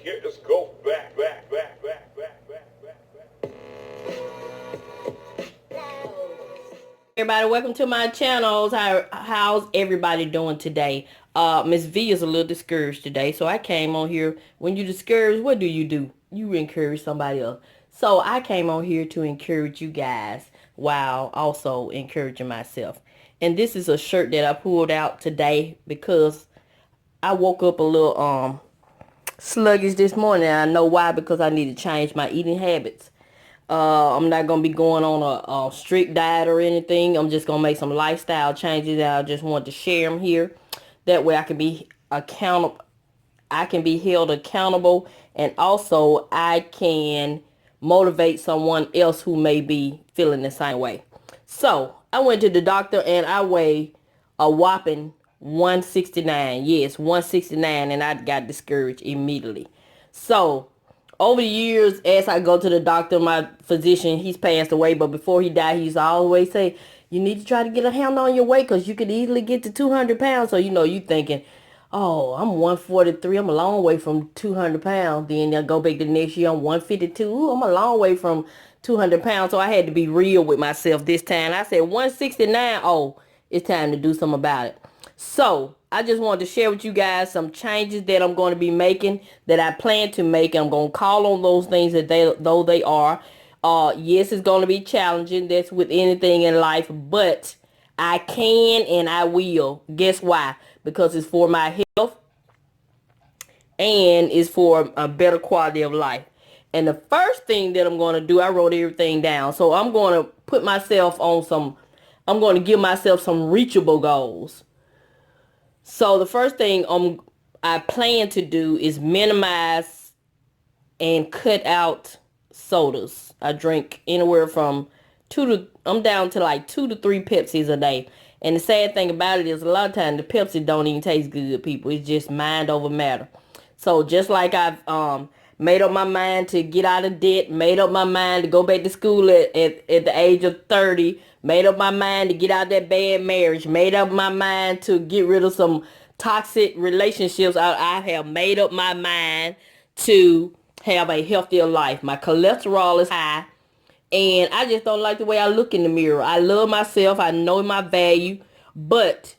Get this go back. Everybody, welcome to my channel. How's everybody doing today? Miss V is a little discouraged today, so I came on here. When you're discouraged, what do? You encourage somebody else. So I came on here to encourage you guys while also encouraging myself. And this is a shirt that I pulled out today because I woke up a little sluggish this morning. I know why, because I need to change my eating habits. I'm not going to be going on a strict diet or anything. I'm just going to make some lifestyle changes that I just want to share them here. That way I can be accountable. I can be held accountable, and also I can motivate someone else who may be feeling the same way. So I went to the doctor and I weighed a whopping 169. Yes, 169, and I got discouraged immediately. So over the years, as I go to the doctor, my physician, he's passed away, but before he died, he used to always say, you need to try to get a handle on your weight because you could easily get to 200 pounds. So, you thinking, oh, I'm 143. I'm a long way from 200 pounds. Then I go back the next year, I'm 152. Ooh, I'm a long way from 200 pounds. So I had to be real with myself this time. I said 169. Oh, it's time to do something about it. So I just wanted to share with you guys some changes that I'm going to be making, that I plan to make. I'm going to call on those things that though they are. Yes, it's going to be challenging. That's with anything in life, but I can and I will. Guess why? Because it's for my health and it's for a better quality of life. And the first thing that I'm going to do, I wrote everything down. So I'm going to put myself on I'm going to give myself some reachable goals. So the first thing I plan to do is minimize and cut out sodas. I drink anywhere from I'm down to like 2 to 3 Pepsis a day. And the sad thing about it is a lot of times the Pepsi don't even taste good, people. It's just mind over matter. So just like I've made up my mind to get out of debt, made up my mind to go back to school at the age of 30, made up my mind to get out of that bad marriage, made up my mind to get rid of some toxic relationships. I have made up my mind to have a healthier life. My cholesterol is high, and I just don't like the way I look in the mirror. I love myself. I know my value, but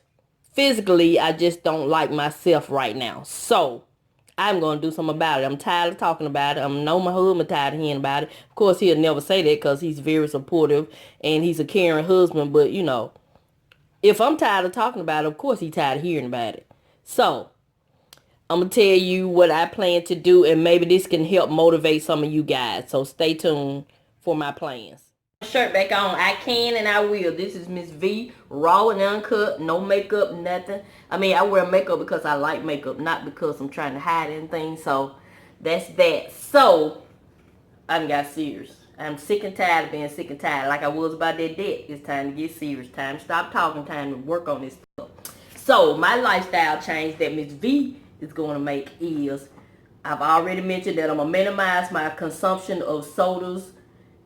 physically, I just don't like myself right now. So I'm going to do something about it. I'm tired of talking about it. I know my husband tired of hearing about it. Of course, he'll never say that because he's very supportive and he's a caring husband. But, if I'm tired of talking about it, of course he's tired of hearing about it. So I'm going to tell you what I plan to do, and maybe this can help motivate some of you guys. So stay tuned for my plans. Shirt back on. I can and I will. This is Miss V, raw and uncut, no makeup, nothing. I mean, I wear makeup because I like makeup, not because I'm trying to hide anything. So that's that. So I got serious. I'm sick and tired of being sick and tired. Like I was about that debt. It's time to get serious. Time to stop talking. Time to work on this stuff. So my lifestyle change that Miss V is going to make is, I've already mentioned that I'm going to minimize my consumption of sodas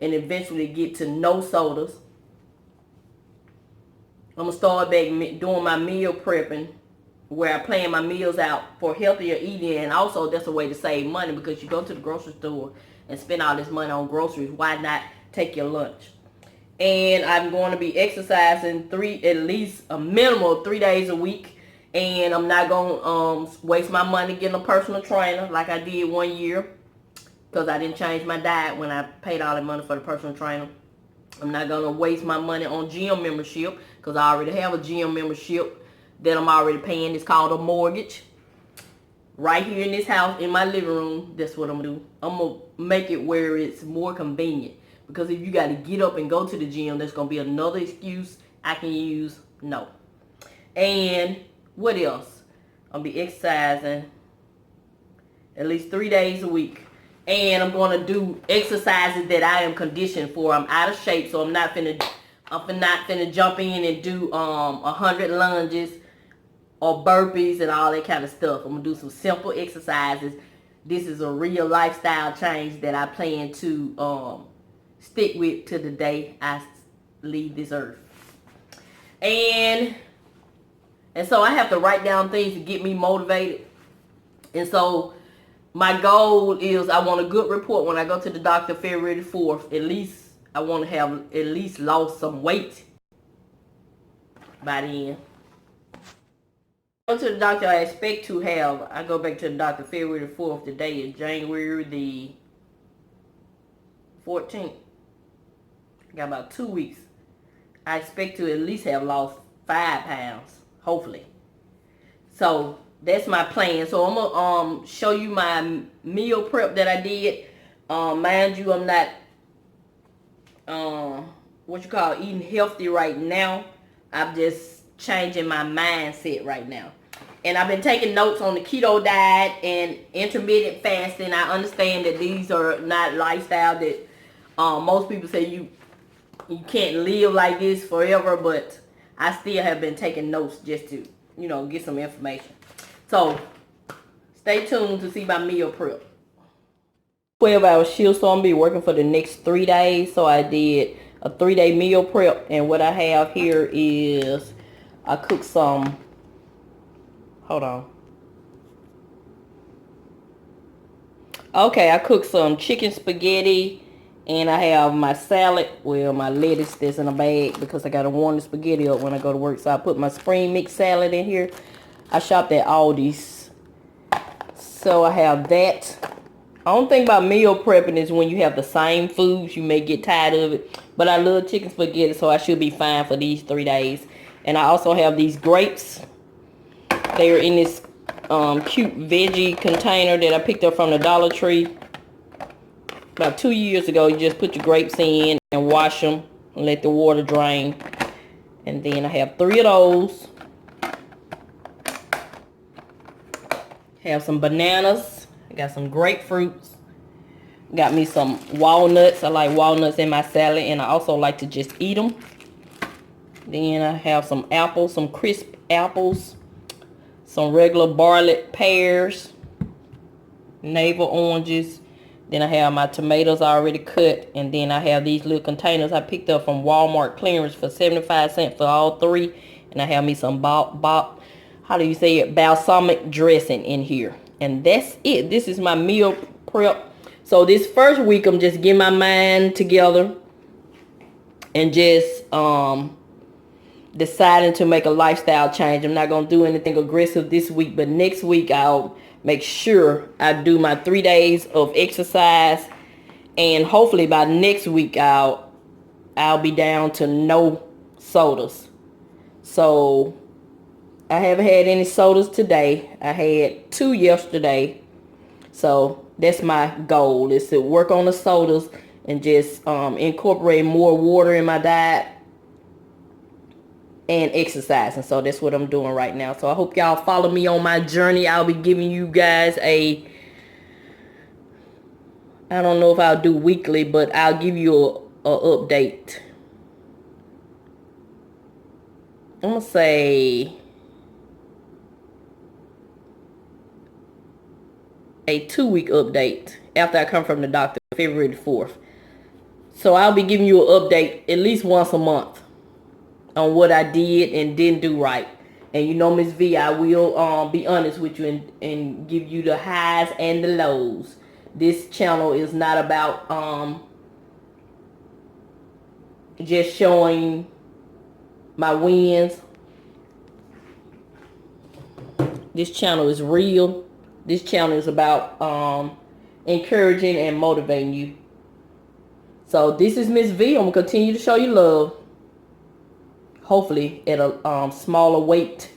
and eventually get to no sodas. I'm going to start back doing my meal prepping, where I plan my meals out for healthier eating. And also that's a way to save money, because you go to the grocery store and spend all this money on groceries. Why not take your lunch? And I'm going to be exercising at least a minimum of 3 days a week. And I'm not going to waste my money getting a personal trainer like I did one year, because I didn't change my diet when I paid all that money for the personal trainer. I'm not going to waste my money on gym membership, because I already have a gym membership that I'm already paying. It's called a mortgage. Right here in this house, in my living room, that's what I'm going to do. I'm going to make it where it's more convenient. Because if you got to get up and go to the gym, that's going to be another excuse I can use. No. And what else? I'm going to be exercising at least 3 days a week. And I'm going to do exercises that I am conditioned for. I'm out of shape, so I'm not finna jump in and do 100 lunges or burpees and all that kind of stuff. I'm going to do some simple exercises. This is a real lifestyle change that I plan to stick with to the day I leave this earth. And so I have to write down things to get me motivated. And so my goal is I want a good report when I go to the doctor February the 4th. At least I want to have at least lost some weight by then. Go to the doctor. I expect to have. I go back to the doctor February the 4th. Today is January the 14th. Got about 2 weeks. I expect to at least have lost 5 pounds, hopefully. So that's my plan. So I'm gonna show you my meal prep that I did. Mind you, I'm not eating healthy right now. I'm just changing my mindset right now. And I've been taking notes on the keto diet and intermittent fasting. I understand that these are not lifestyle that most people say you can't live like this forever, but I still have been taking notes just to, get some information. So stay tuned to see my meal prep. 12-hour shift, so I'm gonna be working for the next 3 days. So I did a 3-day meal prep, and what I have here is I cooked some. Hold on. Okay, I cooked some chicken spaghetti, and I have my salad. Well, my lettuce that's in a bag because I gotta warm the spaghetti up when I go to work. So I put my spring mix salad in here. I shopped at Aldi's, so I have that. The only thing about meal prepping is when you have the same foods, you may get tired of it. But I love chicken spaghetti, so I should be fine for these 3 days. And I also have these grapes. They are in this cute veggie container that I picked up from the Dollar Tree about 2 years ago. You just put your grapes in and wash them and let the water drain. And then I have 3 of those. Have some bananas. I got some grapefruits. Got me some walnuts. I like walnuts in my salad, and I also like to just eat them. Then I have some apples, some crisp apples, some regular barley pears, navel oranges. Then I have my tomatoes already cut, and then I have these little containers I picked up from Walmart clearance for 75 cents for all 3. And I have me some balsamic dressing in here. And that's it. This is my meal prep. So this first week, I'm just getting my mind together and just deciding to make a lifestyle change. I'm not going to do anything aggressive this week, but next week I'll make sure I do my 3 days of exercise, and hopefully by next week I'll be down to no sodas. So I haven't had any sodas today. I had 2 yesterday. So that's my goal, is to work on the sodas and just incorporate more water in my diet and exercise. And so that's what I'm doing right now. So I hope y'all follow me on my journey. I'll be giving you guys I don't know if I'll do weekly, but I'll give you a update. I'm going to say a 2-week update after I come from the doctor, February the 4th. So I'll be giving you an update at least once a month on what I did and didn't do right. And Mrs Vee, I will be honest with you and give you the highs and the lows. This channel is not about just showing my wins. This channel is real. This channel is about encouraging and motivating you. So this is Mrs Vee. I'm going to continue to show you love. Hopefully at a smaller weight.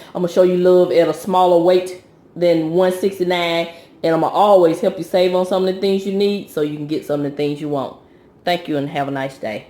I'm going to show you love at a smaller weight than 169. And I'm going to always help you save on some of the things you need so you can get some of the things you want. Thank you and have a nice day.